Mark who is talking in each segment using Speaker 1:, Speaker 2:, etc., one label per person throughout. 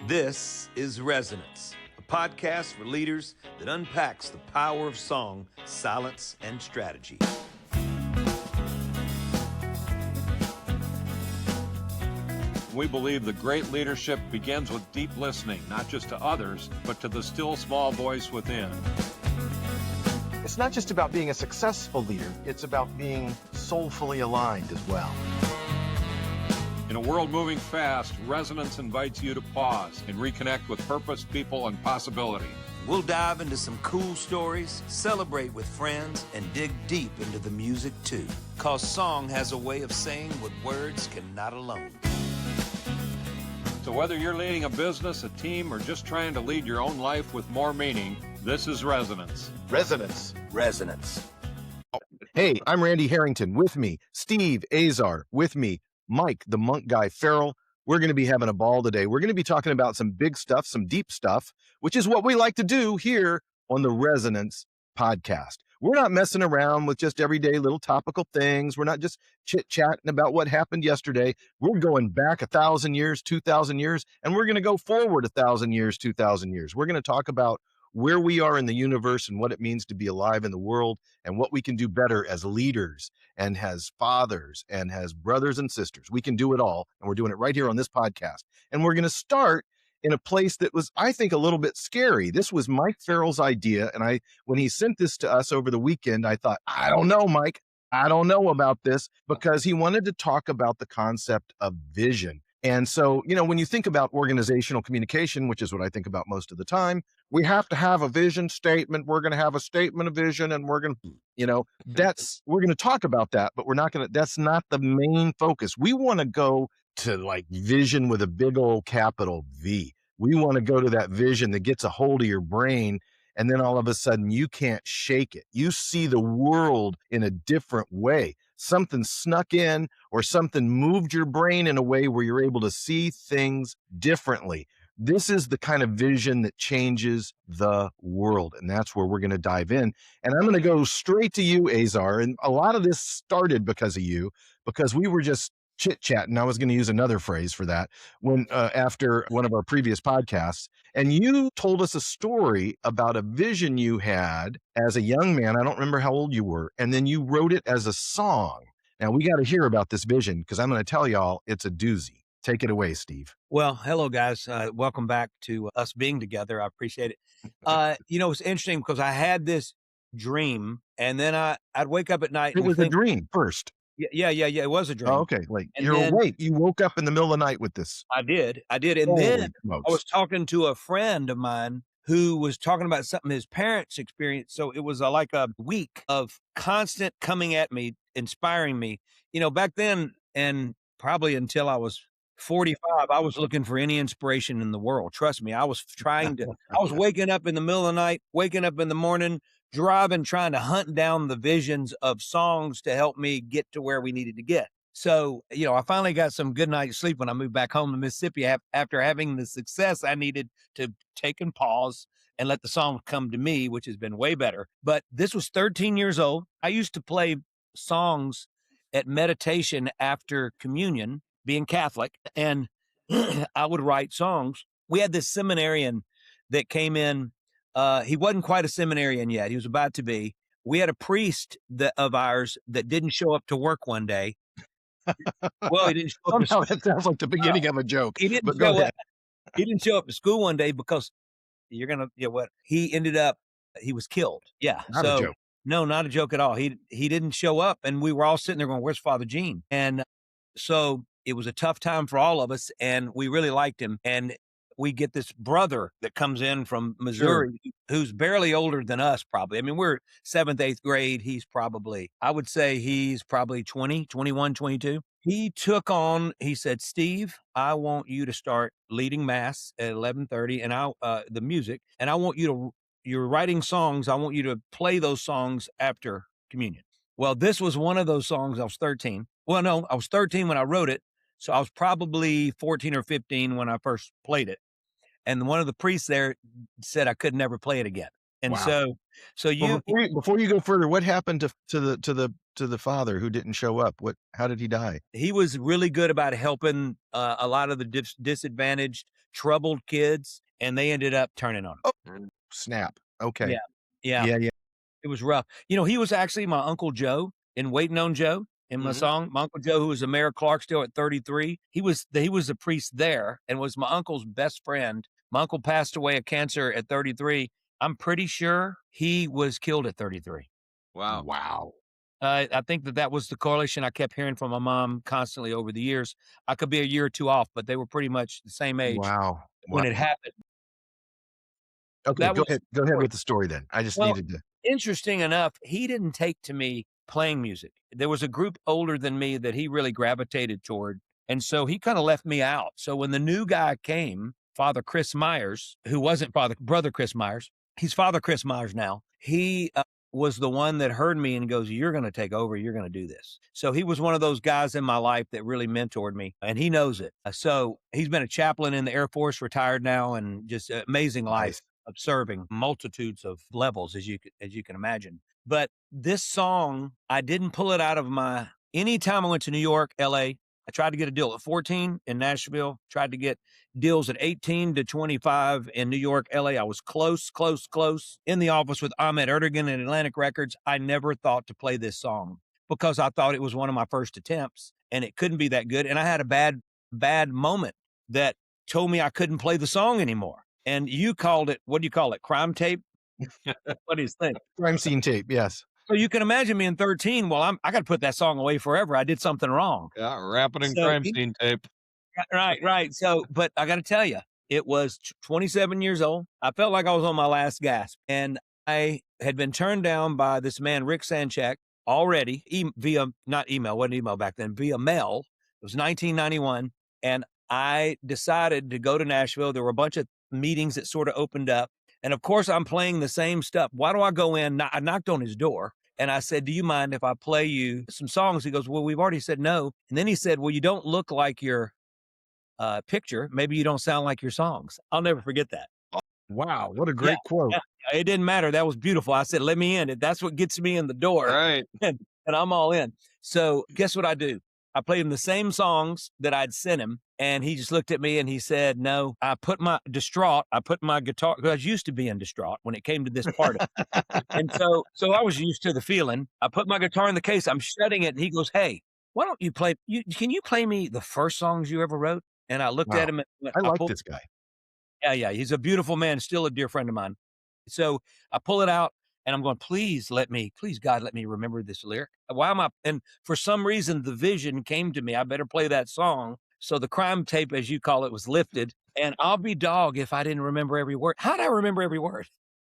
Speaker 1: This is Resonance, a podcast for leaders that unpacks the power of song, silence, and strategy.
Speaker 2: We believe that great leadership begins with deep listening, not just to others, but to the still small voice within.
Speaker 3: It's not just about being a successful leader, it's about being soulfully aligned as well.
Speaker 2: In a world moving fast, Resonance invites you to pause and reconnect with purpose, people, and possibility.
Speaker 1: We'll dive into some cool stories, celebrate with friends, and dig deep into the music too. 'Cause song has a way of saying what words cannot alone.
Speaker 2: So whether you're leading a business, a team, or just trying to lead your own life with more meaning, this is Resonance.
Speaker 3: Resonance.
Speaker 1: Resonance.
Speaker 3: Hey, I'm Randy Harrington. With me, Steve Azar. With me, Mike, the monk guy, Ferrell. We're going to be having a ball today. We're going to be talking about some big stuff, some deep stuff, which is what we like to do here on the Resonance podcast. We're not messing around with just everyday little topical things. We're not just chit-chatting about what happened yesterday. We're going back 1,000 years, 2,000 years, and we're going to go forward 1,000 years, 2,000 years. We're going to talk about where we are in the universe and what it means to be alive in the world and what we can do better as leaders and as fathers and as brothers and sisters. We can do it all, and we're doing it right here on this podcast. And we're going to start in a place that was, I think, a little bit scary. This was Mike Ferrell's idea, and when he sent this to us over the weekend, I thought, I don't know, Mike. I don't know about this, because he wanted to talk about the concept of vision. And so, when you think about organizational communication, which is what I think about most of the time, we have to have a vision statement. We're going to have a statement of vision, and we're going to, we're going to talk about that, but that's not the main focus. We want to go to like vision with a big old capital V. We want to go to that vision that gets a hold of your brain, and then all of a sudden you can't shake it. You see the world in a different way. Something snuck in or something moved your brain in a way where you're able to see things differently. This is the kind of vision that changes the world. And that's where we're going to dive in. And I'm going to go straight to you, Azar. And a lot of this started because of you, because we were just chit-chatting. I was going to use another phrase for that when after one of our previous podcasts. And you told us a story about a vision you had as a young man. I don't remember how old you were. And then you wrote it as a song. Now we got to hear about this vision, because I'm going to tell y'all it's a doozy. Take it away, Steve.
Speaker 4: Well, hello, guys. Welcome back to us being together. I appreciate it. It's interesting because I had this dream, and then I'd wake up at night.
Speaker 3: It was a dream first.
Speaker 4: Yeah. It was a dream.
Speaker 3: Oh, okay. Like you're awake. You woke up in the middle of the night with this.
Speaker 4: I did. And then I was talking to a friend of mine who was talking about something his parents experienced. So it was like a week of constant coming at me, inspiring me. Back then, and probably until I was 45, I was looking for any inspiration in the world. Trust me, I was waking up in the middle of the night, waking up in the morning, driving, trying to hunt down the visions of songs to help me get to where we needed to get. So, I finally got some good night's sleep when I moved back home to Mississippi after having the success I needed to take and pause and let the song come to me, which has been way better. But this was 13 years old. I used to play songs at meditation after communion, being Catholic, and I would write songs. We had this seminarian that came in. He wasn't quite a seminarian yet. He was about to be. We had a priest of ours that didn't show up to work one day. Well, he didn't show up.
Speaker 3: Somehow that sounds like the beginning of a joke.
Speaker 4: He didn't show up. He didn't show up to school one day because he ended up, he was killed. Yeah.
Speaker 3: Not a joke.
Speaker 4: No, not a joke at all. He didn't show up, and we were all sitting there going, "Where's Father Gene?" And so it was a tough time for all of us, and we really liked him. And we get this brother that comes in from Missouri, who's barely older than us, probably. I mean, we're 7th, 8th grade. I would say he's probably 20, 21, 22. He said, "Steve, I want you to start leading mass at 11:30 and the music. And I want you're writing songs. I want you to play those songs after communion." Well, this was one of those songs. I was 13. Well, no, I was 13 when I wrote it. So I was probably 14 or 15 when I first played it. And one of the priests there said I could never play it again. And
Speaker 3: wow. Before you go further, what happened to the father who didn't show up? How did he die?
Speaker 4: He was really good about helping a lot of the disadvantaged troubled kids, and they ended up turning on him.
Speaker 3: Oh, snap. Okay.
Speaker 4: Yeah. Yeah.
Speaker 3: Yeah.
Speaker 4: It was rough. He was actually my Uncle Joe in Waiting on Joe in my song. My Uncle Joe, who was a Mayor of Clarksdale at 33, he was a priest there and was my uncle's best friend. My uncle passed away of cancer at 33. I'm pretty sure he was killed at 33.
Speaker 2: Wow.
Speaker 3: Wow.
Speaker 4: I think that was the correlation I kept hearing from my mom constantly over the years. I could be a year or two off, but they were pretty much the same age
Speaker 3: Wow.
Speaker 4: when it happened.
Speaker 3: Okay,
Speaker 4: That
Speaker 3: go
Speaker 4: was
Speaker 3: ahead. Go ahead with the story then. I just
Speaker 4: Well,
Speaker 3: needed to.
Speaker 4: interesting enough, he didn't take to me playing music. There was a group older than me that he really gravitated toward, and so he kinda left me out. So when the new guy came, Father Chris Myers, who wasn't Brother Chris Myers, he's Father Chris Myers now. He, was the one that heard me and goes, "You're gonna take over, you're gonna do this." So he was one of those guys in my life that really mentored me, and he knows it. So he's been a chaplain in the Air Force, retired now, and just amazing life
Speaker 3: Nice.
Speaker 4: of serving multitudes of levels, as you can imagine. But this song, I didn't pull it out of anytime I went to New York, LA, I tried to get a deal at 14 in Nashville, tried to get deals at 18 to 25 in New York, LA. I was close in the office with Ahmet Ertegun at Atlantic Records. I never thought to play this song because I thought it was one of my first attempts and it couldn't be that good. And I had a bad moment that told me I couldn't play the song anymore. And you called it, what do you call it? Crime tape? What do you think?
Speaker 3: Crime scene tape. Yes.
Speaker 4: So you can imagine me in 13. Well, I got to put that song away forever. I did something wrong.
Speaker 2: Yeah, wrap it in
Speaker 4: So
Speaker 2: crime scene tape.
Speaker 4: Right. So, but I got to tell you, it was 27 years old. I felt like I was on my last gasp, and I had been turned down by this man, Rick Sanchak, already via, not email, wasn't email back then, via mail. It was 1991, and I decided to go to Nashville. There were a bunch of meetings that sort of opened up, and of course, I'm playing the same stuff. Why do I go in? I knocked on his door. And I said, "Do you mind if I play you some songs?" He goes, "Well, we've already said no." And then he said, "Well, you don't look like your picture. Maybe you don't sound like your songs." I'll never forget that.
Speaker 3: Wow. What a great quote.
Speaker 4: Yeah, it didn't matter. That was beautiful. I said, "Let me in." That's what gets me in the door.
Speaker 2: Right.
Speaker 4: And I'm all in. So guess what I do? I played him the same songs that I'd sent him. And he just looked at me and he said, "No." I put my guitar, because I was used to being distraught when it came to this part of it. And so I was used to the feeling. I put my guitar in the case, I'm shutting it, and he goes, "Hey, why don't you can you play me the first songs you ever wrote?" And I looked at him and went,
Speaker 3: I like this guy.
Speaker 4: Yeah. He's a beautiful man, still a dear friend of mine. So I pull it out and I'm going, please God, let me remember this lyric. Why am I? And for some reason, the vision came to me. I better play that song. So the crime tape, as you call it, was lifted, and I'll be dog if I didn't remember every word. How'd I remember every word?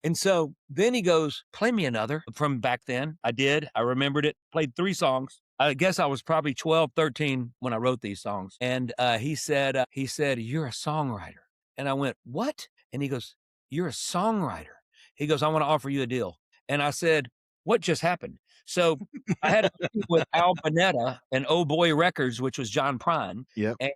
Speaker 4: And so then he goes, "Play me another." From back then, I did. I remembered it, played 3 songs. I guess I was probably 12, 13 when I wrote these songs. And he said, "You're a songwriter." And I went, "What?" And he goes, "You're a songwriter." He goes, "I want to offer you a deal." And I said, "What just happened?" So I had a meeting with Al Bonetta and Oh Boy Records, which was John Prine.
Speaker 3: Yep.
Speaker 4: And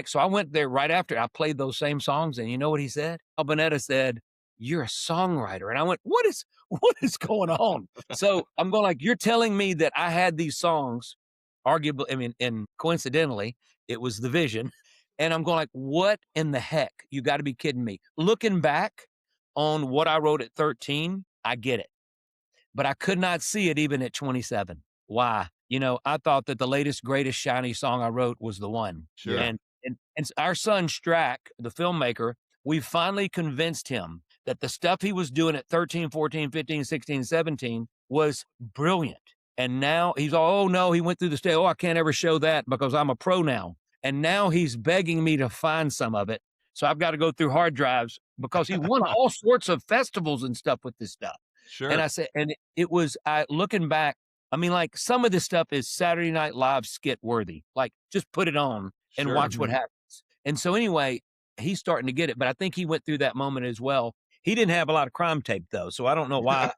Speaker 4: so I went there right after I played those same songs. And you know what he said? Al Bonetta said, "You're a songwriter." And I went, what is going on? So I'm going like, you're telling me that I had these songs, arguably, and coincidentally, it was the vision. And I'm going like, what in the heck? You got to be kidding me. Looking back on what I wrote at 13, I get it. But I could not see it even at 27. Why? I thought that the latest, greatest, shiny song I wrote was the one.
Speaker 2: Sure.
Speaker 4: And our son, Strack, the filmmaker, we finally convinced him that the stuff he was doing at 13, 14, 15, 16, 17 was brilliant. And now he's all, "Oh, no," he went through the stage, "Oh, I can't ever show that because I'm a pro now." And now he's begging me to find some of it. So I've got to go through hard drives because he won all sorts of festivals and stuff with this stuff.
Speaker 2: Sure.
Speaker 4: And I said, and it was, looking back, I mean, like some of this stuff is Saturday Night Live skit worthy. Like just put it on and
Speaker 2: Sure.
Speaker 4: watch what happens. And so anyway, he's starting to get it, but I think he went through that moment as well. He didn't have a lot of crime tape though, so I don't know why.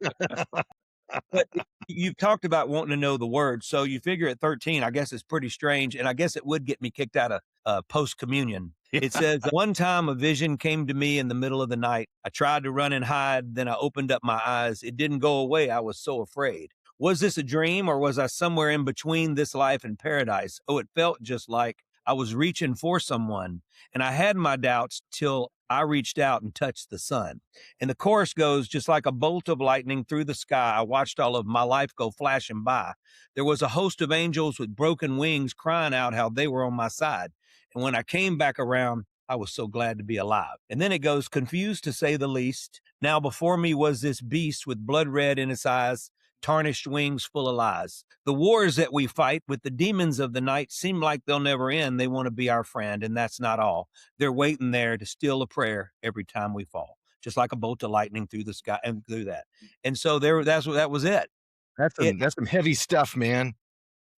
Speaker 4: But you've talked about wanting to know the words. So you figure at 13, I guess it's pretty strange. And I guess it would get me kicked out of post-communion. It says, "One time a vision came to me in the middle of the night. I tried to run and hide. Then I opened up my eyes. It didn't go away. I was so afraid. Was this a dream or was I somewhere in between this life and paradise? Oh, it felt just like I was reaching for someone, and I had my doubts till I reached out and touched the sun. And the chorus goes, just like a bolt of lightning through the sky, I watched all of my life go flashing by. There was a host of angels with broken wings crying out how they were on my side. And when I came back around, I was so glad to be alive. And then it goes, confused to say the least. Now before me was this beast with blood red in its eyes, tarnished wings full of lies. The wars that we fight with the demons of the night seem like they'll never end. They want to be our friend, and that's not all. They're waiting there to steal a prayer every time we fall, just like a bolt of lightning through the sky and through that. And so that was it.
Speaker 3: That's some heavy stuff, man.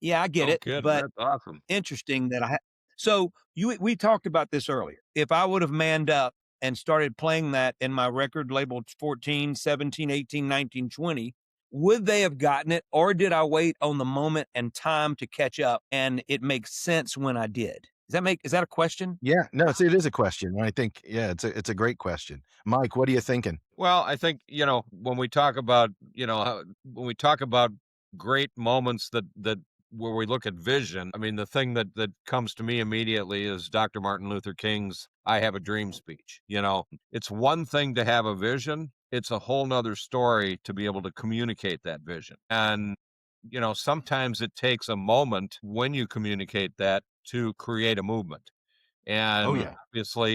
Speaker 4: Yeah, I get it.
Speaker 2: Good.
Speaker 4: But
Speaker 2: That's awesome.
Speaker 4: interesting that so we talked about this earlier. If I would have manned up and started playing that in my record label 14, 17, 18, 19, 20, would they have gotten it? Or did I wait on the moment and time to catch up and it makes sense when I did? Is that a question?
Speaker 3: Yeah, no, it is a question. I think, yeah, it's a great question. Mike, what are you thinking?
Speaker 2: Well, I think, when we talk about, great moments that where we look at vision, I mean, the thing that comes to me immediately is Dr. Martin Luther King's "I Have a Dream" speech. It's one thing to have a vision. It's a whole nother story to be able to communicate that vision. And, sometimes it takes a moment when you communicate that to create a movement. And
Speaker 3: Oh, yeah.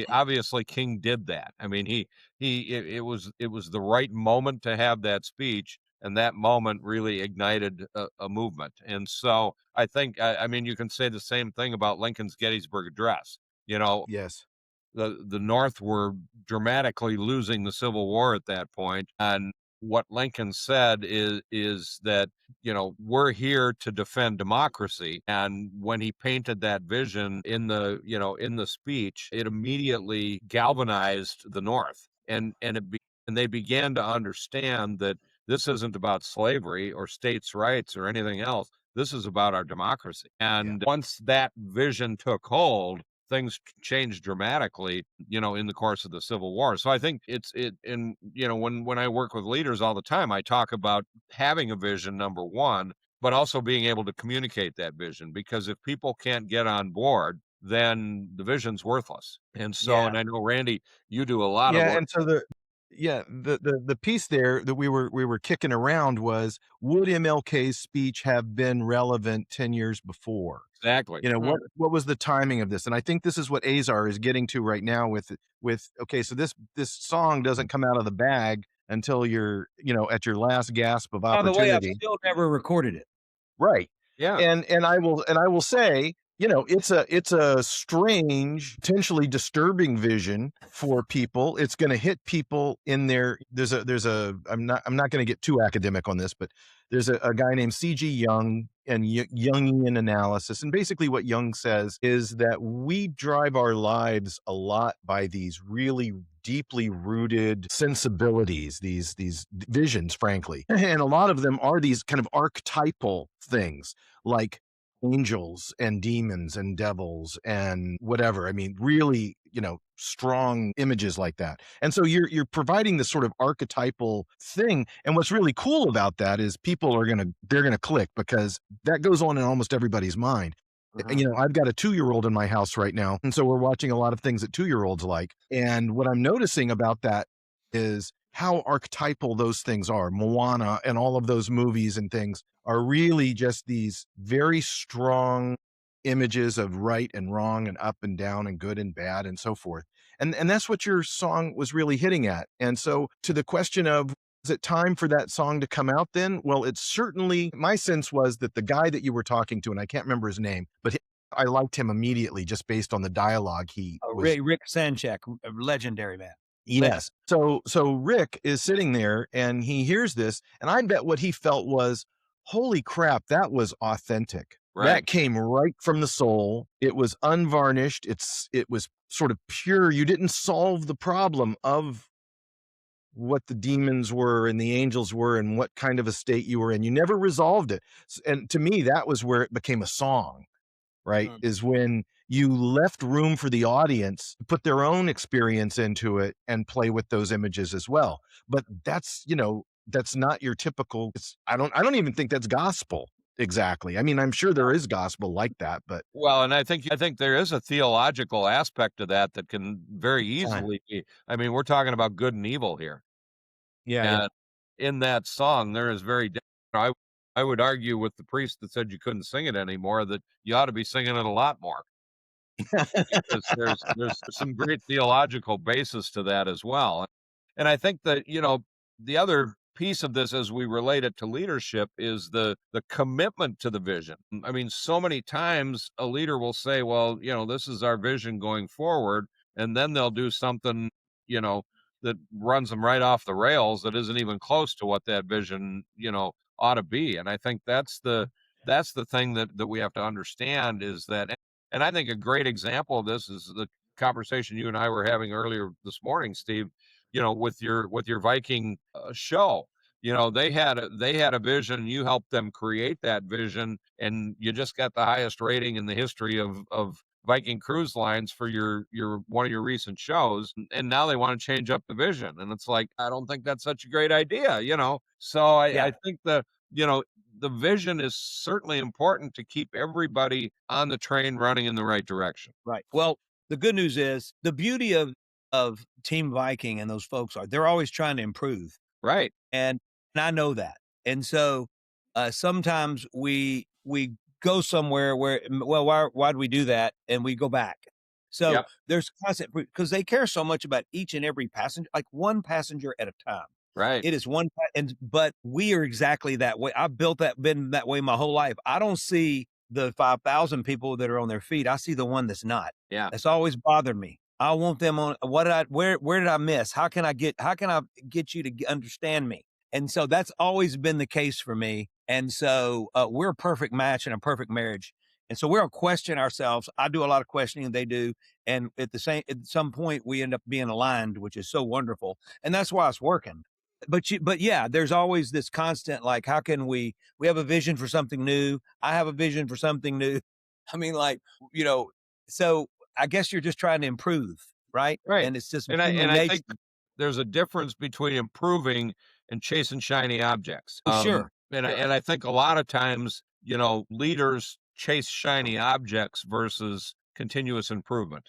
Speaker 2: obviously King did that. I mean, it was the right moment to have that speech, and that moment really ignited a movement. And so I think, I mean, you can say the same thing about Lincoln's Gettysburg Address.
Speaker 3: Yes.
Speaker 2: The North were dramatically losing the Civil War at that point, and what Lincoln said is that, we're here to defend democracy. And when he painted that vision in the speech, it immediately galvanized the North, and they began to understand that this isn't about slavery or states' rights or anything else. This is about our democracy. And once that vision took hold, things changed dramatically, in the course of the Civil War. So I think when I work with leaders all the time, I talk about having a vision, number one, but also being able to communicate that vision, because if people can't get on board, then the vision's worthless. And so, and I know, Randy, you do a lot of work.
Speaker 3: And so the piece there that we were kicking around was, would MLK's speech have been relevant 10 years before?
Speaker 2: Exactly.
Speaker 3: What was the timing of this? And I think this is what Azar is getting to right now with okay, so this song doesn't come out of the bag until you're, at your last gasp of opportunity.
Speaker 4: By the way, I've still never recorded it.
Speaker 3: Right.
Speaker 2: Yeah.
Speaker 3: And I will say, it's a strange, potentially disturbing vision for people. It's going to hit people in their, I'm not going to get too academic on this, but there's a guy named C.G. Jung and Jungian analysis. And basically what Jung says is that we drive our lives a lot by these really deeply rooted sensibilities, these visions, frankly. And a lot of them are these kind of archetypal things, like angels and demons and devils and whatever. I mean, really, strong images like that. And so you're providing this sort of archetypal thing. And what's really cool about that is people they're going to click, because that goes on in almost everybody's mind. I've got a 2-year-old in my house right now. And so we're watching a lot of things that 2-year-olds like. And what I'm noticing about that is how archetypal those things are. Moana and all of those movies and things are really just these very strong images of right and wrong and up and down and good and bad and so forth. And that's what your song was really hitting at. And so to the question of, is it time for that song to come out then? Well, it's certainly, my sense was that the guy that you were talking to, and I can't remember his name, but I liked him immediately just based on the dialogue
Speaker 4: Rick Sanchek, a legendary man.
Speaker 3: Yes. So Rick is sitting there and he hears this, and I bet what he felt was, holy crap, that was authentic.
Speaker 2: Right.
Speaker 3: That came right from the soul. It was unvarnished. It was sort of pure. You didn't solve the problem of what the demons were and the angels were and what kind of a state you were in. You never resolved it. And to me, that was where it became a song, right? Is when you left room for the audience to put their own experience into it and play with those images as well. But that's not your typical, I don't even think that's gospel. Exactly. I mean, I'm sure there is gospel like that, but
Speaker 2: Well, and I think there is a theological aspect to that that can very
Speaker 3: fine.
Speaker 2: easily be. I mean, we're talking about good and evil here,
Speaker 3: Yeah, yeah.
Speaker 2: and in that song, there is very. I would argue with the priest that said you couldn't sing it anymore that you ought to be singing it a lot more because there's some great theological basis to that as well. And I think that, the other piece of this as we relate it to leadership is the commitment to the vision. I mean, so many times a leader will say, well, this is our vision going forward, and then they'll do something, you know, that runs them right off the rails that isn't even close to what that vision, ought to be. And I think that's the thing that we have to understand is that, and I think a great example of this is the conversation you and I were having earlier this morning, Steve, with your Viking show. They had a vision, you helped them create that vision, and you just got the highest rating in the history of Viking cruise lines for your one of your recent shows, and now they want to change up the vision. And it's like, I don't think that's such a great idea. So I think the vision is certainly important to keep everybody on the train running in the right direction.
Speaker 4: Right. Well, the good news is the beauty of Team Viking and those folks they're always trying to improve.
Speaker 2: Right.
Speaker 4: And I know that. And so sometimes we go somewhere where well, why do we do that? And we go back. So
Speaker 2: Yep.
Speaker 4: there's constant because they care so much about each and every passenger, like one passenger at a time.
Speaker 2: Right.
Speaker 4: It is one, but we are exactly that way. I've been that way my whole life. I don't see the 5,000 people that are on their feet. I see the one that's not.
Speaker 2: Yeah.
Speaker 4: That's always bothered me. I want them on. Where did I miss? How can I get you to understand me? And so that's always been the case for me. And so we're a perfect match and a perfect marriage. And so we'll question ourselves. I do a lot of questioning, they do. And at some point we end up being aligned, which is so wonderful. And that's why it's working. But yeah, there's always this constant, like, how can we have a vision for something new. I have a vision for something new. I mean, like, so I guess you're just trying to improve, right?
Speaker 2: Right.
Speaker 4: And it's just
Speaker 2: And
Speaker 4: human
Speaker 2: I
Speaker 4: nature.
Speaker 2: think there's a difference between improving and chasing shiny objects.
Speaker 4: Sure.
Speaker 2: And I think a lot of times, leaders chase shiny objects versus continuous improvement.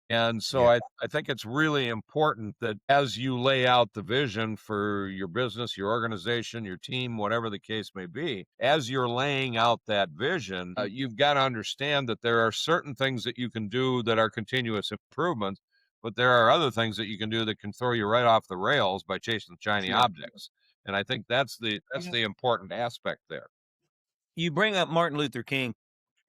Speaker 2: And so
Speaker 3: Yeah.
Speaker 2: I think it's really important that as you lay out the vision for your business, your organization, your team, whatever the case may be, as you're laying out that vision, you've got to understand that there are certain things that you can do that are continuous improvements, but there are other things that you can do that can throw you right off the rails by chasing shiny
Speaker 4: Sure.
Speaker 2: objects. And I think that's the important aspect there.
Speaker 4: You bring up Martin Luther King,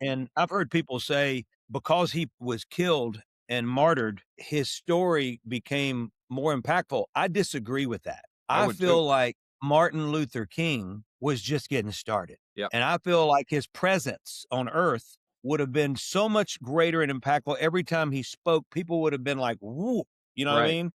Speaker 4: and I've heard people say because he was killed and martyred, his story became more impactful. I disagree with that.
Speaker 2: I
Speaker 4: I
Speaker 2: would
Speaker 4: feel
Speaker 2: too.
Speaker 4: like Martin Luther King was just getting started.
Speaker 2: Yep.
Speaker 4: And I feel like his presence on earth would have been so much greater and impactful. Every time he spoke, people would have been like, woo, you know what I
Speaker 2: Right.
Speaker 4: mean?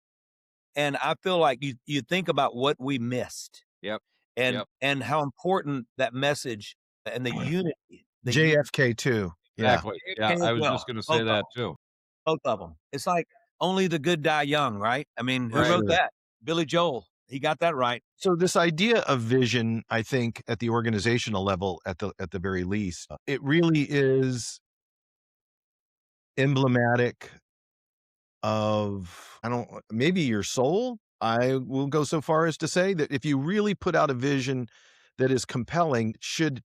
Speaker 4: And I feel like you think about what we missed
Speaker 2: Yep.
Speaker 4: and how important that message and the unity.
Speaker 3: JFK too. Yeah.
Speaker 2: Exactly. Yeah. I was just going to say that too.
Speaker 4: Both of them. It's like only the good die young, right? I mean, who
Speaker 2: Right.
Speaker 4: wrote that? Billy Joel. He got that right.
Speaker 3: So this idea of vision, I think at the organizational level, at the very least, it really is emblematic of, maybe your soul. I will go so far as to say that if you really put out a vision that is compelling,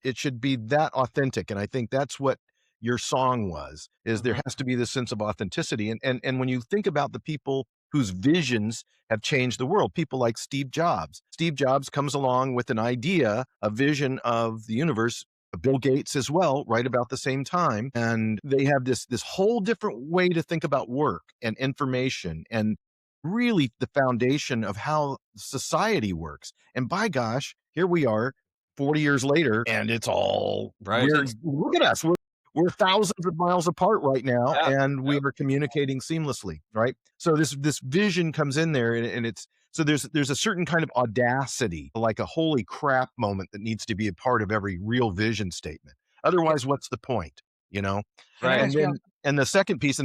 Speaker 3: it should be that authentic. And I think that's what your song was, is there has to be this sense of authenticity. And when you think about the people whose visions have changed the world, people like Steve Jobs. Steve Jobs comes along with an idea, a vision of the universe, Bill Gates as well, right about the same time. And they have this whole different way to think about work and information and really the foundation of how society works. And by gosh, here we are 40 years later, and it's all
Speaker 2: Right.
Speaker 3: look at us. We're thousands of miles apart right now,
Speaker 2: Yeah.
Speaker 3: and we are communicating seamlessly, right? So this vision comes in there, and it's so there's a certain kind of audacity, like a holy crap moment that needs to be a part of every real vision statement. Otherwise, what's the point?
Speaker 2: Right.
Speaker 3: And the second piece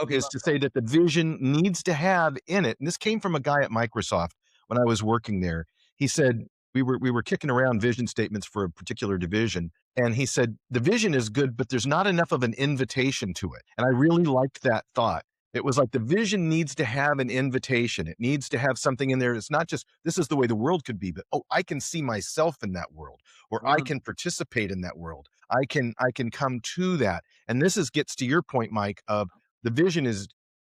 Speaker 4: Okay.
Speaker 3: is to say that the vision needs to have in it, and this came from a guy at Microsoft when I was working there. He said, we were kicking around vision statements for a particular division, and he said the vision is good, but there's not enough of an invitation to it. And I really liked that thought. It was like the vision needs to have an invitation. It needs to have something in there. It's not just this is the way the world could be, but oh, I can see myself in that world, or I can participate in that world. I can come to that. And this gets to your point, Mike, of the vision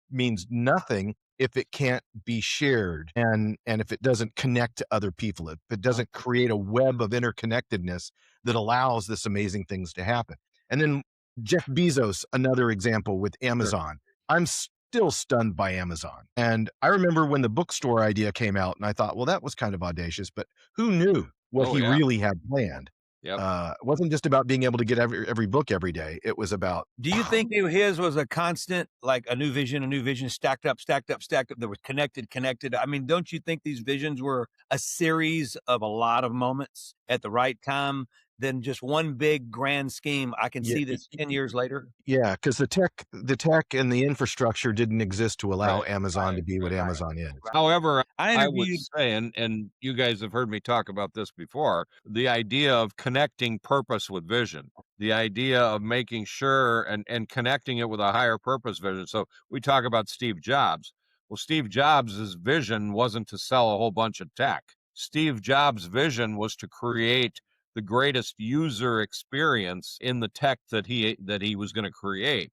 Speaker 3: means nothing if it can't be shared, and if it doesn't connect to other people, if it doesn't create a web of interconnectedness that allows this amazing things to happen. And then Jeff Bezos, another example with Amazon. I'm still stunned by Amazon. And I remember when the bookstore idea came out, and I thought, well, that was kind of audacious, but who knew what he really had planned?
Speaker 2: Yep.
Speaker 3: It wasn't just about being able to get every book every day. It was about.
Speaker 4: Do you think his was a constant, like a new vision stacked up, that was connected? I mean, don't you think these visions were a series of a lot of moments at the right time than just one big grand scheme? I can see this 10 years later.
Speaker 3: Yeah, because the tech and the infrastructure didn't exist to allow Amazon to be what Amazon is.
Speaker 2: However, I would say, and you guys have heard me talk about this before, the idea of connecting purpose with vision, the idea of making sure and connecting it with a higher purpose vision. So we talk about Steve Jobs. Well, Steve Jobs' vision wasn't to sell a whole bunch of tech. Steve Jobs' vision was to create the greatest user experience in the tech that he was going to create.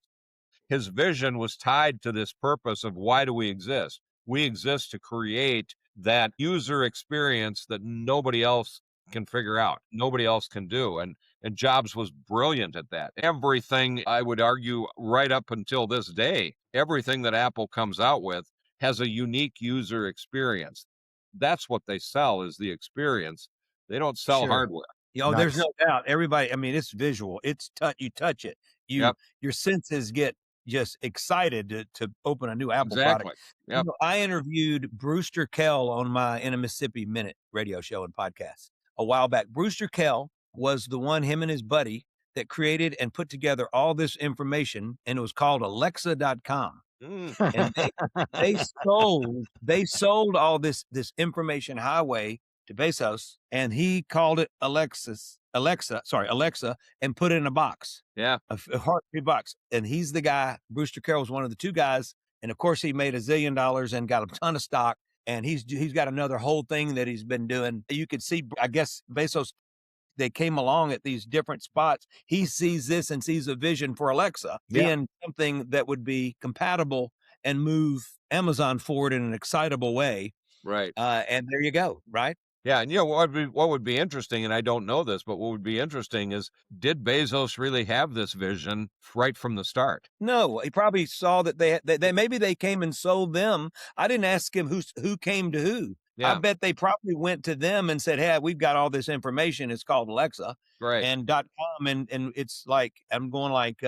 Speaker 2: His vision was tied to this purpose of why do we exist? We exist to create that user experience that nobody else can figure out, nobody else can do. And Jobs was brilliant at that. Everything, I would argue, right up until this day, everything that Apple comes out with has a unique user experience. That's what they sell, is the experience. They don't sell hardware.
Speaker 4: There's no doubt. Everybody, I mean, it's visual. It's you touch it. Your senses get just excited to open a new Apple product.
Speaker 2: Yep.
Speaker 4: I interviewed Brewster Kell on my In a Mississippi Minute radio show and podcast a while back. Brewster Kell was the one, him and his buddy, that created and put together all this information, and it was called Alexa.com. And they sold all this information highway to Bezos, and he called it Alexa, and put it in a box.
Speaker 2: Yeah.
Speaker 4: A heartbeat box. And he's the guy. Brewster Carroll was one of the two guys. And of course, he made $1 zillion and got a ton of stock. And he's got another whole thing that he's been doing. You could see, I guess, Bezos, they came along at these different spots. He sees this and sees a vision for Alexa being something that would be compatible and move Amazon forward in an excitable way.
Speaker 2: Right.
Speaker 4: And there you go. Right.
Speaker 2: Yeah, and what would be interesting, and I don't know this, but what would be interesting is, did Bezos really have this vision right from the start?
Speaker 4: No, he probably saw that they maybe they came and sold them. I didn't ask him who came to who. Yeah. I bet they probably went to them and said, "Hey, we've got all this information. It's called Alexa,
Speaker 2: right?
Speaker 4: And .com, and it's like I'm going like,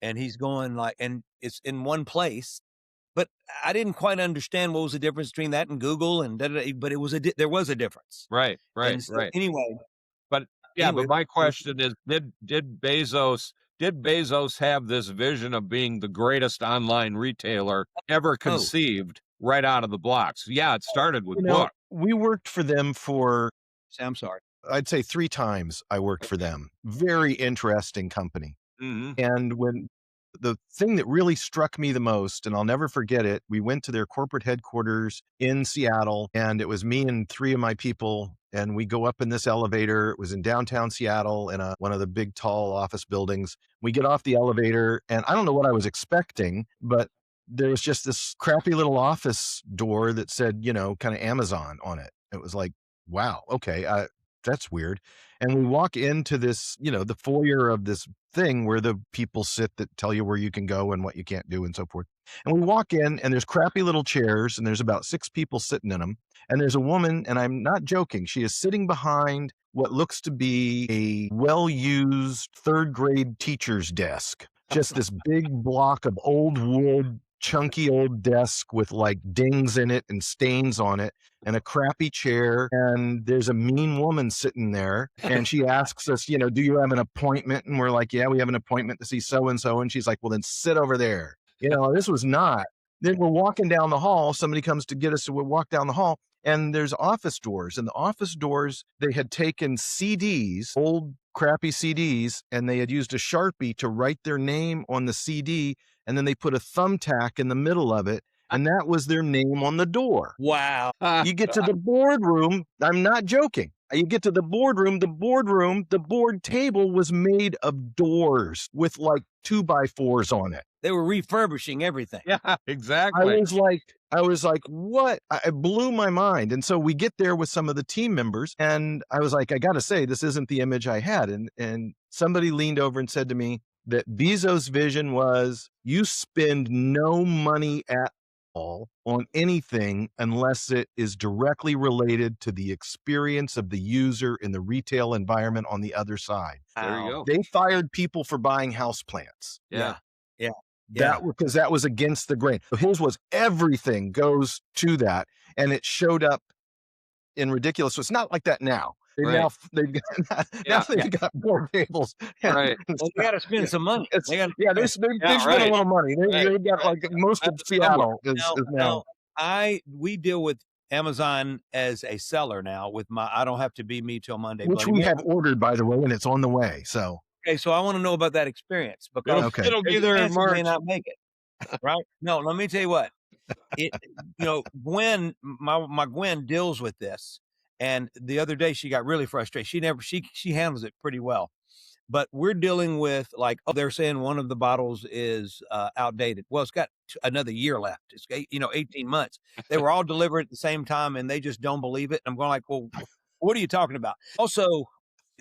Speaker 4: and he's going like, and it's in one place." But I didn't quite understand what was the difference between that and Google and but it was there was a difference.
Speaker 2: Right.
Speaker 4: So, anyway.
Speaker 2: But my question is, did Bezos have this vision of being the greatest online retailer ever conceived right out of the blocks? Yeah, it started with books.
Speaker 3: We worked for them
Speaker 4: I'm sorry.
Speaker 3: I'd say 3 times I worked for them. Very interesting company.
Speaker 2: Mm-hmm.
Speaker 3: And when the thing that really struck me the most, and I'll never forget it, we went to their corporate headquarters in Seattle, and it was me and 3 of my people, and we go up in this elevator. It was in downtown Seattle in one of the big, tall office buildings. We get off the elevator, and I don't know what I was expecting, but there was just this crappy little office door that said, kind of Amazon on it. It was like, wow, okay, that's weird. And we walk into this, the foyer of this thing where the people sit that tell you where you can go and what you can't do and so forth. And we walk in, and there's crappy little chairs, and there's about 6 people sitting in them. And there's a woman, and I'm not joking, she is sitting behind what looks to be a well-used 3rd grade teacher's desk. Just this big block of old wood, chunky old desk with like dings in it and stains on it, and a crappy chair. And there's a mean woman sitting there, and she asks us, do you have an appointment? And we're like, yeah, we have an appointment to see so-and-so. And she's like, well, then sit over there. This was not. Then we're walking down the hall. Somebody comes to get us, so we walk down the hall, And there's office doors, and the office doors, they had taken CDs, old crappy CDs, and they had used a Sharpie to write their name on the CD, and then they put a thumbtack in the middle of it, and that was their name on the door.
Speaker 4: Wow.
Speaker 3: You get to the boardroom, I'm not joking. You get to the board table was made of doors with like 2x4s on it.
Speaker 4: They were refurbishing everything.
Speaker 2: Yeah, exactly.
Speaker 3: I was like, what? It blew my mind. And so we get there with some of the team members, and I was like, I got to say, this isn't the image I had. And somebody leaned over and said to me that Bezos' vision was, you spend no money at all on anything unless it is directly related to the experience of the user in the retail environment on the other side.
Speaker 2: There you go.
Speaker 3: They fired people for buying houseplants.
Speaker 2: Yeah.
Speaker 3: Because that was against the grain. His was everything goes to that, and it showed up in ridiculous. So it's not like that now. They've got board tables.
Speaker 2: Right.
Speaker 4: Well, they got to spend some money.
Speaker 3: They've spent a little money. They've got like most of Seattle is now.
Speaker 4: We deal with Amazon as a seller now with I don't have to be me till Monday.
Speaker 3: Which we have ordered, by the way, and it's on the way. So.
Speaker 4: Okay, so I want to know about that experience because
Speaker 2: it'll be there in March.
Speaker 4: May not make it, right? No, let me tell you what. Gwen, my Gwen deals with this, and the other day she got really frustrated. She handles it pretty well, but we're dealing with like, they're saying one of the bottles is outdated. Well, it's got another year left. It's 18 months. They were all delivered at the same time, and they just don't believe it. I'm going like, well, what are you talking about? Also,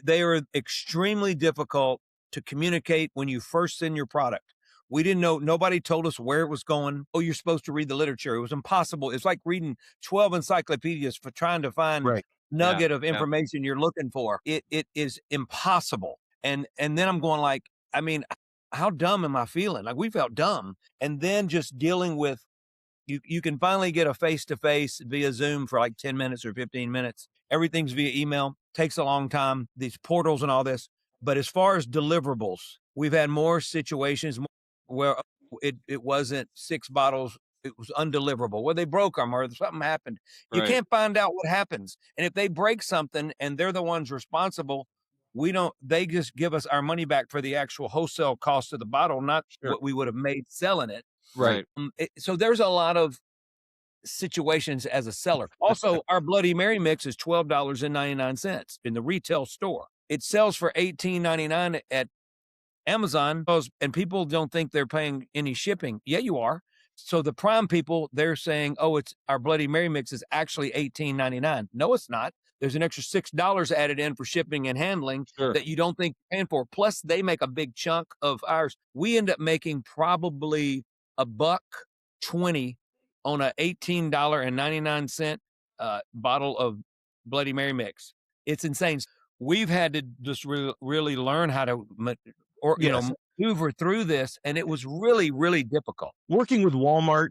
Speaker 4: they are extremely difficult to communicate when you first send your product. We didn't know. Nobody told us where it was going. Oh, you're supposed to read the literature. It was impossible. It's like reading 12 encyclopedias for trying to find nugget of information you're looking for. It is impossible. And then I'm going like, I mean, how dumb am I feeling? Like we felt dumb. And then just dealing with, you can finally get a face-to-face via Zoom for like 10 minutes or 15 minutes. Everything's via email. Takes a long time. These portals and all this. But as far as deliverables, we've had more situations where it wasn't 6 bottles. It was undeliverable. Well, they broke them or something happened. You can't find out what happens. And if they break something and they're the ones responsible, they just give us our money back for the actual wholesale cost of the bottle, not what we would have made selling it.
Speaker 2: Right.
Speaker 4: So there's a lot of situations as a seller. Also, our Bloody Mary mix is $12.99 in the retail store. It sells for $18.99 at Amazon, and people don't think they're paying any shipping. Yeah, you are. So the Prime people, they're saying, oh, it's our Bloody Mary mix is actually $18.99. No, it's not. There's an extra $6 added in for shipping and handling that you don't think you're paying for. Plus, they make a big chunk of ours. We end up making probably $1.20 on a $18.99 bottle of Bloody Mary mix. It's insane. We've had to just really learn how to maneuver through this, and it was really, really difficult.
Speaker 3: Working with Walmart,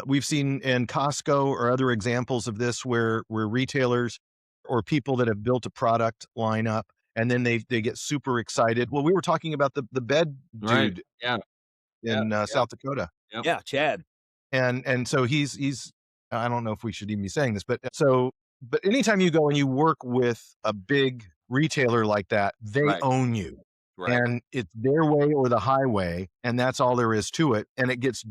Speaker 3: we've seen in Costco or other examples of this where retailers or people that have built a product line up, and then they get super excited. Well, we were talking about the bed dude in South Dakota.
Speaker 2: Yep.
Speaker 4: Yeah, Chad.
Speaker 3: And so he's I don't know if we should even be saying this, but anytime you go and you work with a big retailer like that, they own you. Right. And it's their way or the highway, and that's all there is to it. And it gets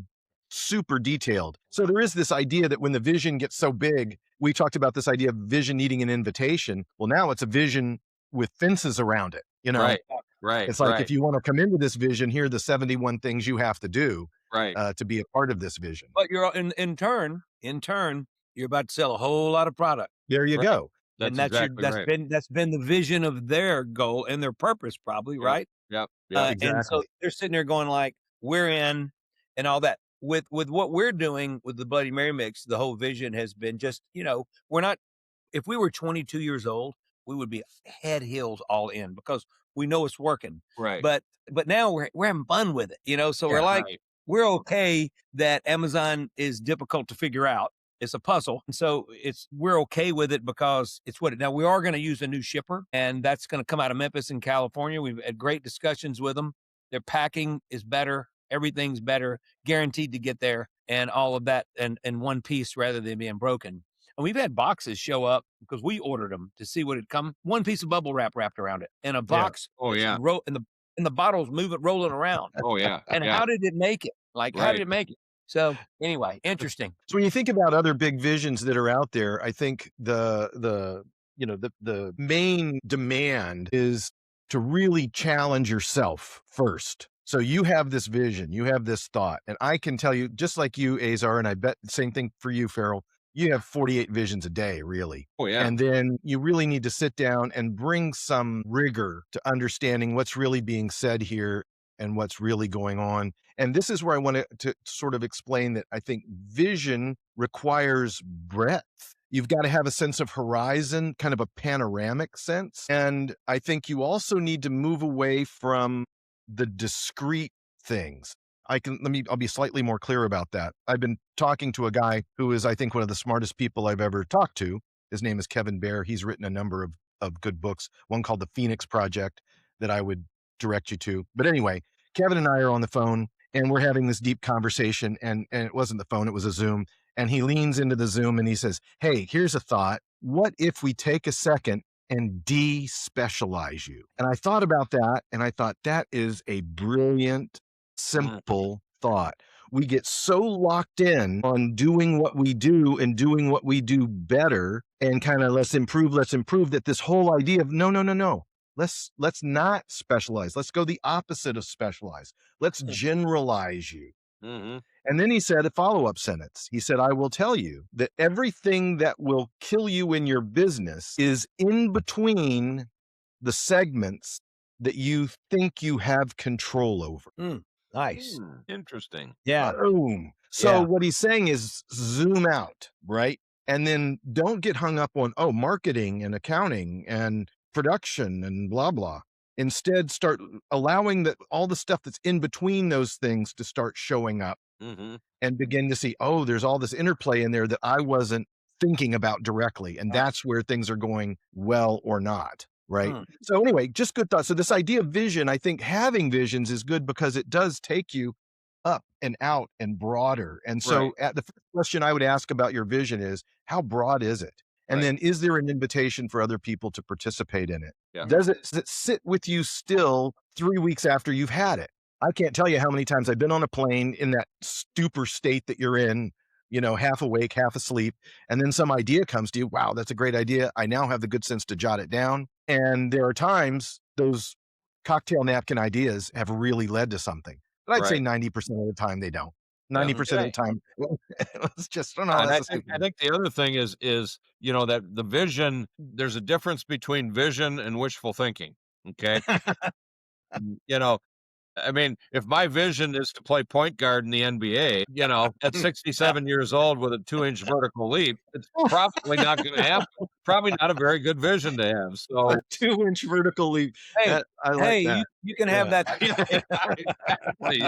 Speaker 3: super detailed. So there is this idea that when the vision gets so big, we talked about this idea of vision needing an invitation. Well, now it's a vision with fences around it,
Speaker 2: Right.
Speaker 3: It's like, if you want to come into this vision, here are the 71 things you have to do to be a part of this vision.
Speaker 4: But you're in turn, you're about to sell a whole lot of product.
Speaker 3: There you go.
Speaker 4: That's been the vision of their goal and their purpose, probably, right?
Speaker 2: Yep.
Speaker 3: Exactly.
Speaker 4: And so they're sitting there going like, we're in and all that. With what we're doing with the Bloody Mary mix, the whole vision has been just, we're not, if we were 22 years old, we would be head heels all in because we know it's working.
Speaker 2: Right.
Speaker 4: But now we're having fun with it, so we're like, we're okay that Amazon is difficult to figure out. It's a puzzle. And so we're okay with it because it's now we are going to use a new shipper, and that's going to come out of Memphis in California. We've had great discussions with them. Their packing is better. Everything's better, guaranteed to get there, and all of that in one piece rather than being broken. And we've had boxes show up because we ordered them to see what had come. One piece of bubble wrap wrapped around it, and a box.
Speaker 2: Oh yeah.
Speaker 4: And the bottles rolling around.
Speaker 2: Oh yeah.
Speaker 4: And how did it make it? Like, how did it make it? So anyway, interesting.
Speaker 3: So when you think about other big visions that are out there, I think the main demand is to really challenge yourself first. So you have this vision, you have this thought, and I can tell you, just like you, Azar, and I bet the same thing for you, Ferrell, you have 48 visions a day, really.
Speaker 2: Oh yeah.
Speaker 3: And then you really need to sit down and bring some rigor to understanding what's really being said here and what's really going on. And this is where I want to sort of explain that I think vision requires breadth. You've got to have a sense of horizon, kind of a panoramic sense. And I think you also need to move away from the discrete things. I'll be slightly more clear about that. I've been talking to a guy who is, I think, one of the smartest people I've ever talked to. His name is Kevin Bear. He's written a number of good books, one called The Phoenix Project that I would direct you to. But anyway, Kevin and I are on the phone and we're having this deep conversation, and it wasn't the phone, it was a Zoom. And he leans into the Zoom and he says, "Hey, here's a thought. What if we take a second and de-specialize you?" And I thought about that, and I thought that is a brilliant, simple thought. We get so locked in on doing what we do and doing what we do better and kind of let's improve that this whole idea of no. Let's not specialize. Let's go the opposite of specialize. Let's generalize you.
Speaker 2: Mm-hmm.
Speaker 3: And then he said a follow-up sentence. He said, "I will tell you that everything that will kill you in your business is in between the segments that you think you have control over."
Speaker 4: Nice.
Speaker 2: Interesting.
Speaker 4: Yeah.
Speaker 3: Boom. So what he's saying is zoom out, right? And then don't get hung up on, marketing and accounting and production and blah, blah. Instead, start allowing all the stuff that's in between those things to start showing up and begin to see, there's all this interplay in there that I wasn't thinking about directly. And that's where things are going well or not. Right. So anyway, just good thoughts. So this idea of vision, I think having visions is good because it does take you up and out and broader. And so at the first question I would ask about your vision is, how broad is it? And then is there an invitation for other people to participate in it?
Speaker 2: Yeah.
Speaker 3: Does it sit with you still 3 weeks after you've had it? I can't tell you how many times I've been on a plane in that stupor state that you're in, half awake, half asleep. And then some idea comes to you. Wow, that's a great idea. I now have the good sense to jot it down. And there are times those cocktail napkin ideas have really led to something. But I'd say 90% of the time they don't. 90% of the time, it's just,
Speaker 2: I think the other thing is, that the vision, there's a difference between vision and wishful thinking. Okay. I mean, if my vision is to play point guard in the NBA, at 67 years old with a 2-inch vertical leap, it's probably not going to happen. Probably not a very good vision to have. So
Speaker 3: a 2-inch vertical leap.
Speaker 4: Hey,
Speaker 3: I like that.
Speaker 4: You can have that.
Speaker 2: Exactly,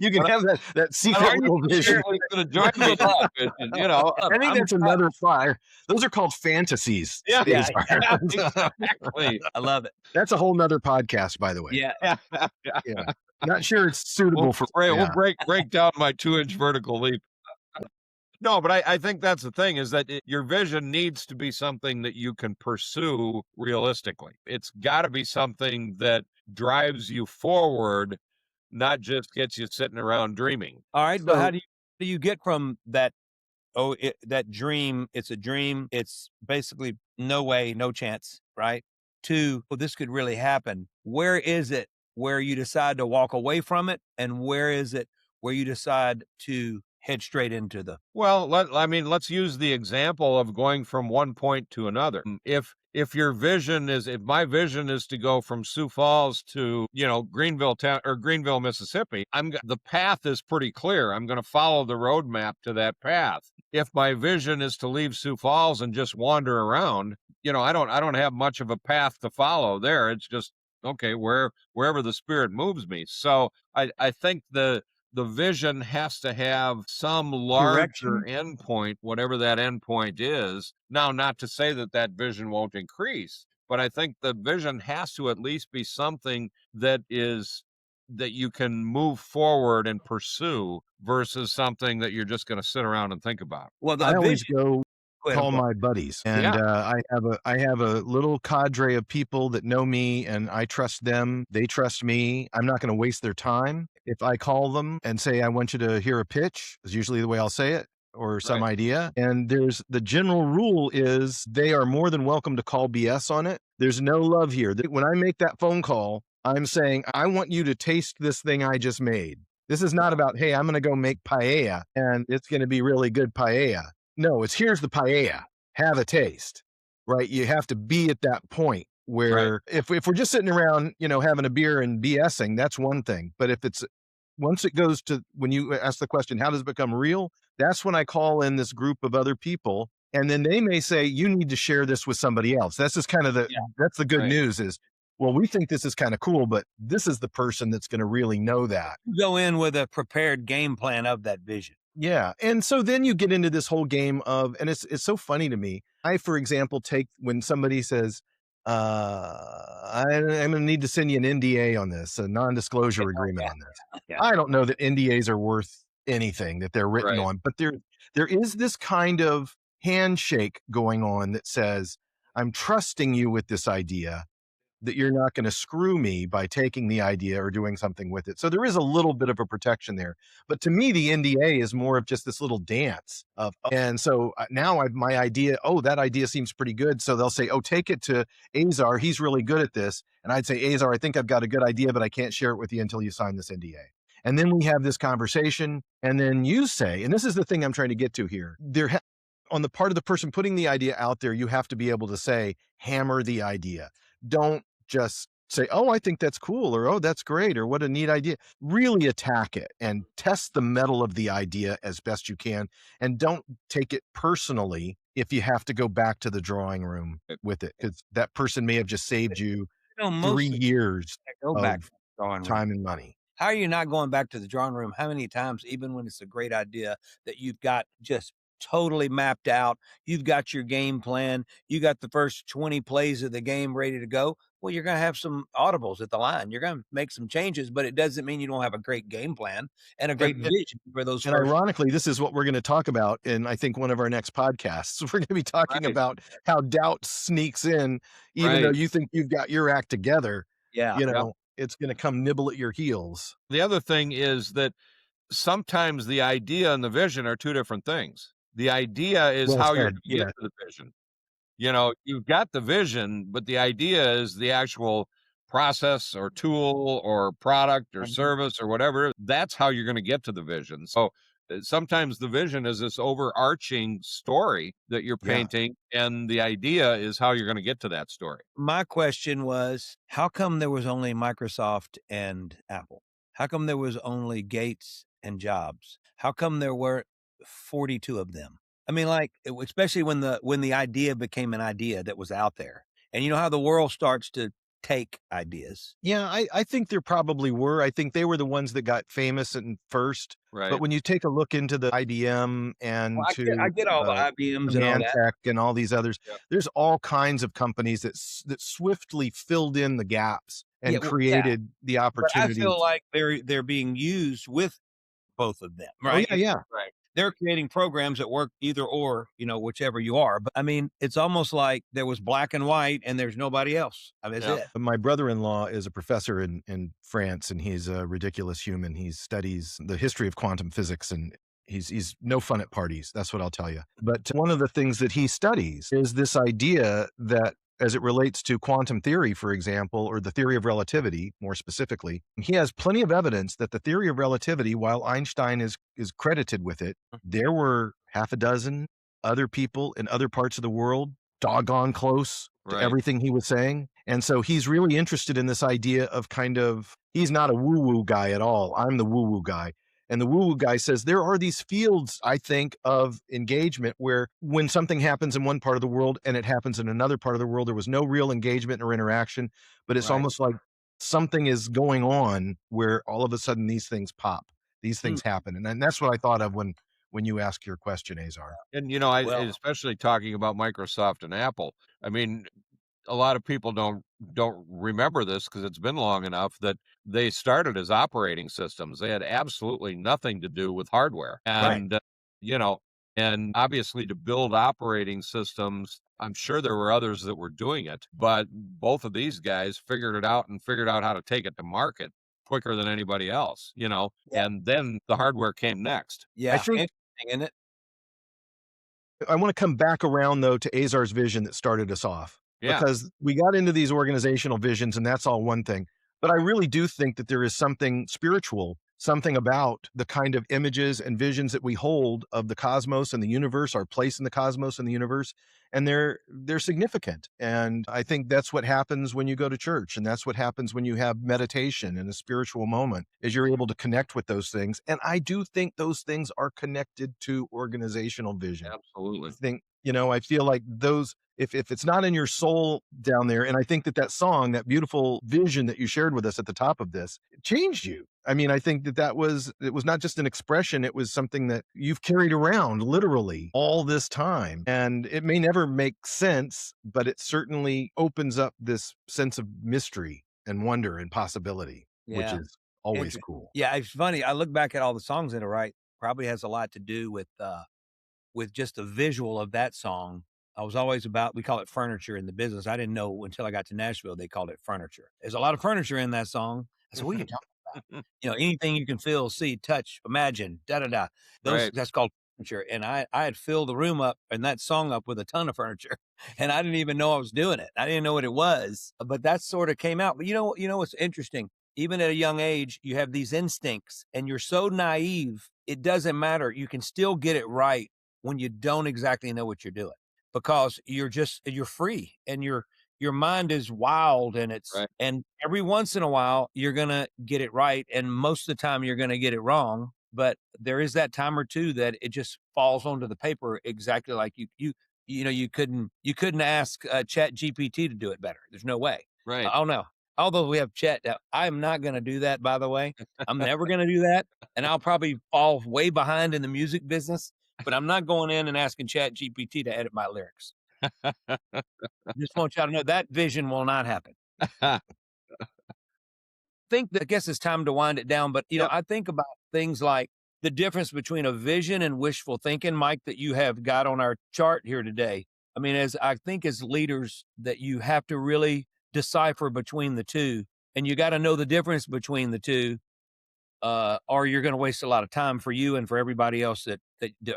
Speaker 3: you can have that secret little vision.
Speaker 2: Going to join me in that vision,
Speaker 3: I think that's another fire. Those are called fantasies.
Speaker 2: Yeah,
Speaker 4: exactly. I love it.
Speaker 3: That's a whole nother podcast, by the way.
Speaker 4: Yeah.
Speaker 3: Not sure it's suitable for.
Speaker 2: We'll break down my 2-inch vertical leap. No, but I think that's the thing is that your vision needs to be something that you can pursue realistically. It's got to be something that drives you forward, not just gets you sitting around dreaming.
Speaker 4: All right, but how do you get from that? That dream, it's a dream. It's basically no way, no chance, right? To, this could really happen. Where is it where you decide to walk away from it? And where is it where you decide to head straight into the...
Speaker 2: Well, let's use the example of going from one point to another. If my vision is to go from Sioux Falls to, Greenville, Mississippi, the path is pretty clear. I'm going to follow the roadmap to that path. If my vision is to leave Sioux Falls and just wander around, I don't have much of a path to follow there. It's just, okay, wherever the spirit moves me. So I think the vision has to have some larger endpoint, whatever that endpoint is. Now, not to say that vision won't increase, but I think the vision has to at least be something that you can move forward and pursue versus something that you're just going to sit around and think about.
Speaker 4: Well,
Speaker 3: I always go call my buddies, and I have a little cadre of people that know me, and I trust them. They trust me. I'm not going to waste their time. If I call them and say I want you to hear a pitch, is usually the way I'll say it, or some idea. And there's the general rule is they are more than welcome to call BS on it. There's no love here. When I make that phone call, I'm saying I want you to taste this thing I just made. This is not about, hey, I'm going to go make paella and it's going to be really good paella. No, it's here's the paella. Have a taste, right? You have to be at that point where if we're just sitting around, having a beer and BSing, that's one thing. But if it's once it goes to when you ask the question, how does it become real? That's when I call in this group of other people. And then they may say, you need to share this with somebody else. That's just kind of that's the good news is, well, we think this is kind of cool, but this is the person that's going to really know that.
Speaker 4: You go in with a prepared game plan of that vision.
Speaker 3: Yeah. And so then you get into this whole game of, and it's so funny to me. I, for example, take when somebody says, I'm going to need to send you an NDA on this, a non-disclosure agreement on this. Yeah. I don't know that NDAs are worth anything that they're written on, but there is this kind of handshake going on that says, I'm trusting you with this idea, that you're not going to screw me by taking the idea or doing something with it. So there is a little bit of a protection there. But to me, the NDA is more of just this little dance of, and so now my idea, that idea seems pretty good. So they'll say, take it to Azar. He's really good at this. And I'd say, Azar, I think I've got a good idea, but I can't share it with you until you sign this NDA. And then we have this conversation. And then you say, and this is the thing I'm trying to get to here, on the part of the person putting the idea out there, you have to be able to say, hammer the idea. Don't just say, I think that's cool, or, that's great, or what a neat idea. Really attack it and test the metal of the idea as best you can. And don't take it personally if you have to go back to the drawing room with it, because that person may have just saved you 3 years of time and money.
Speaker 4: How are you not going back to the drawing room? How many times, even when it's a great idea that you've got just totally mapped out, you've got your game plan, you got the first 20 plays of the game ready to go, well, you're going to have some audibles at the line. You're going to make some changes, but it doesn't mean you don't have a great game plan and a great vision for those.
Speaker 3: And ironically, this is what we're going to talk about in, I think, one of our next podcasts. We're going to be talking about how doubt sneaks in, even though you think you've got your act together. It's going to come nibble at your heels.
Speaker 2: The other thing is that sometimes the idea and the vision are two different things. The idea is how you're going to get to the vision. You've got the vision, but the idea is the actual process or tool or product or service or whatever. That's how you're going to get to the vision. So sometimes the vision is this overarching story that you're painting, and the idea is how you're going to get to that story.
Speaker 4: My question was, how come there was only Microsoft and Apple? How come there was only Gates and Jobs? How come there were 42 of them? I mean, especially when the idea became an idea that was out there, and you know how the world starts to take ideas.
Speaker 3: Yeah, I think there probably were. I think they were the ones that got famous and first.
Speaker 2: Right.
Speaker 3: But when you take a look into the IBM and
Speaker 4: I get all the IBMs and all that,
Speaker 3: and all these others, there's all kinds of companies that swiftly filled in the gaps and created the opportunities.
Speaker 4: But I feel like they're being used with both of them. Right.
Speaker 3: Oh, yeah.
Speaker 4: Right. They're creating programs that work either or, whichever you are. But I mean, it's almost like there was black and white and there's nobody else. I mean, that's it.
Speaker 3: My brother-in-law is a professor in France, and he's a ridiculous human. He studies the history of quantum physics, and he's no fun at parties. That's what I'll tell you. But one of the things that he studies is this idea that, as it relates to quantum theory, for example, or the theory of relativity, more specifically, he has plenty of evidence that the theory of relativity, while Einstein is credited with it, there were half a dozen other people in other parts of the world doggone close to everything he was saying. And so he's really interested in this idea of he's not a woo-woo guy at all. I'm the woo-woo guy. And the woo-woo guy says there are these fields, I think, of engagement where when something happens in one part of the world and it happens in another part of the world, there was no real engagement or interaction, but it's almost like something is going on where all of a sudden these things pop, these things happen. And that's what I thought of when you ask your question, Azar.
Speaker 2: And, especially talking about Microsoft and Apple, I mean, a lot of people don't remember this because it's been long enough that they started as operating systems. They had absolutely nothing to do with hardware. And, And obviously to build operating systems, I'm sure there were others that were doing it, but both of these guys figured it out and figured out how to take it to market quicker than anybody else, and then the hardware came next.
Speaker 4: Yeah.
Speaker 3: I think,
Speaker 4: interesting, isn't it?
Speaker 3: I want to come back around, though, to Azar's vision that started us off.
Speaker 2: Yeah.
Speaker 3: Because we got into these organizational visions, and that's all one thing. But I really do think that there is something spiritual, something about the kind of images and visions that we hold of the cosmos and the universe, our place in the cosmos and the universe, and they're significant. And I think that's what happens when you go to church, and that's what happens when you have meditation and a spiritual moment, is you're able to connect with those things. And I do think those things are connected to organizational vision.
Speaker 2: Absolutely.
Speaker 3: I think, I feel like those, if it's not in your soul down there, and I think that song, that beautiful vision that you shared with us at the top of this, it changed you. I mean, I think it was not just an expression, it was something that you've carried around literally all this time. And it may never make sense, but it certainly opens up this sense of mystery and wonder and possibility, which is always cool.
Speaker 4: Yeah, it's funny. I look back at all the songs in it, right? Probably has a lot to do with just the visual of that song. I was always about, we call it furniture in the business. I didn't know until I got to Nashville, they called it furniture. There's a lot of furniture in that song. I said, what are you talking about? Anything you can feel, see, touch, imagine, da-da-da. That's called furniture. And I had filled the room up and that song up with a ton of furniture. And I didn't even know I was doing it. I didn't know what it was, but that sort of came out. But you know what's interesting? Even at a young age, you have these instincts and you're so naive, it doesn't matter. You can still get it right when you don't exactly know what you're doing, because you're free and your mind is wild, and and every once in a while you're going to get it right. And most of the time you're going to get it wrong, but there is that time or two that it just falls onto the paper exactly like you couldn't ask Chat GPT to do it better. There's no way.
Speaker 2: Right.
Speaker 4: Oh no. Although we have Chat, I'm not going to do that, by the way. I'm never going to do that. And I'll probably fall way behind in the music business, but I'm not going in and asking Chat GPT to edit my lyrics. Just want y'all to know that vision will not happen. I guess it's time to wind it down, but I think about things like the difference between a vision and wishful thinking, Mike, that you have got on our chart here today. I mean, as leaders, that you have to really decipher between the two, and you got to know the difference between the two, or you're going to waste a lot of time for you and for everybody else that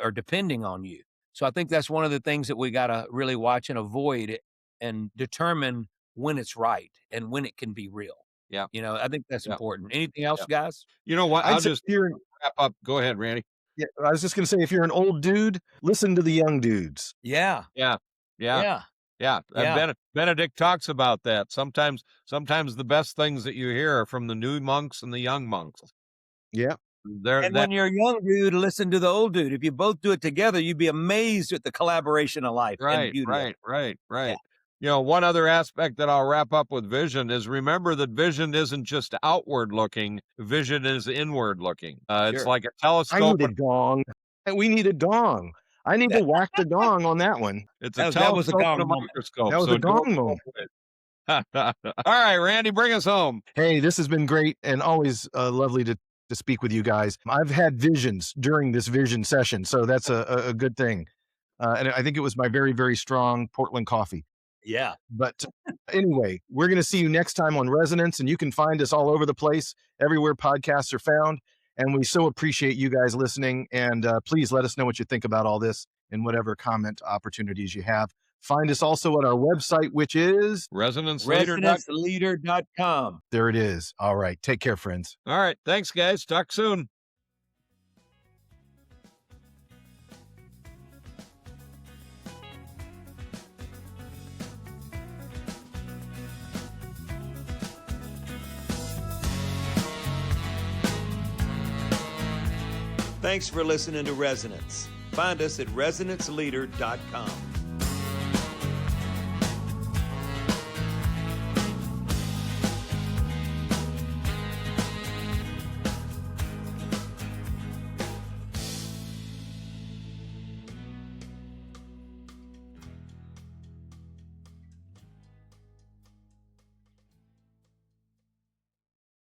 Speaker 4: are depending on you. So I think that's one of the things that we got to really watch and avoid and determine when it's right and when it can be real.
Speaker 2: Yeah.
Speaker 4: I think that's important. Anything else, guys?
Speaker 2: You know what? I'll just wrap up. Go ahead, Randy.
Speaker 3: Yeah, I was just going to say, if you're an old dude, listen to the young dudes.
Speaker 4: Yeah.
Speaker 2: Benedict talks about that. Sometimes the best things that you hear are from the new monks and the young monks.
Speaker 3: Yeah.
Speaker 4: When you're a young dude, listen to the old dude. If you both do it together, you'd be amazed at the collaboration of life.
Speaker 2: Right.
Speaker 4: Yeah.
Speaker 2: One other aspect that I'll wrap up with vision is, remember that vision isn't just outward looking. Vision is inward looking. It's like a telescope.
Speaker 3: I need a gong. We need a gong. I need to whack the gong on that one.
Speaker 2: It's a telescope and a microscope.
Speaker 3: That was a gong moment.
Speaker 2: All right, Randy, bring us home.
Speaker 3: Hey, this has been great and always lovely to speak with you guys. I've had visions during this vision session, so that's a good thing. And I think it was my very, very strong Portland coffee.
Speaker 4: Yeah.
Speaker 3: But anyway, we're going to see you next time on Resonance, and you can find us all over the place, everywhere podcasts are found. And we so appreciate you guys listening. And please let us know what you think about all this and whatever comment opportunities you have. Find us also at our website, which is
Speaker 4: ResonanceLeader.com.
Speaker 3: There it is. All right. Take care, friends.
Speaker 2: All right. Thanks, guys. Talk soon.
Speaker 1: Thanks for listening to Resonance. Find us at ResonanceLeader.com.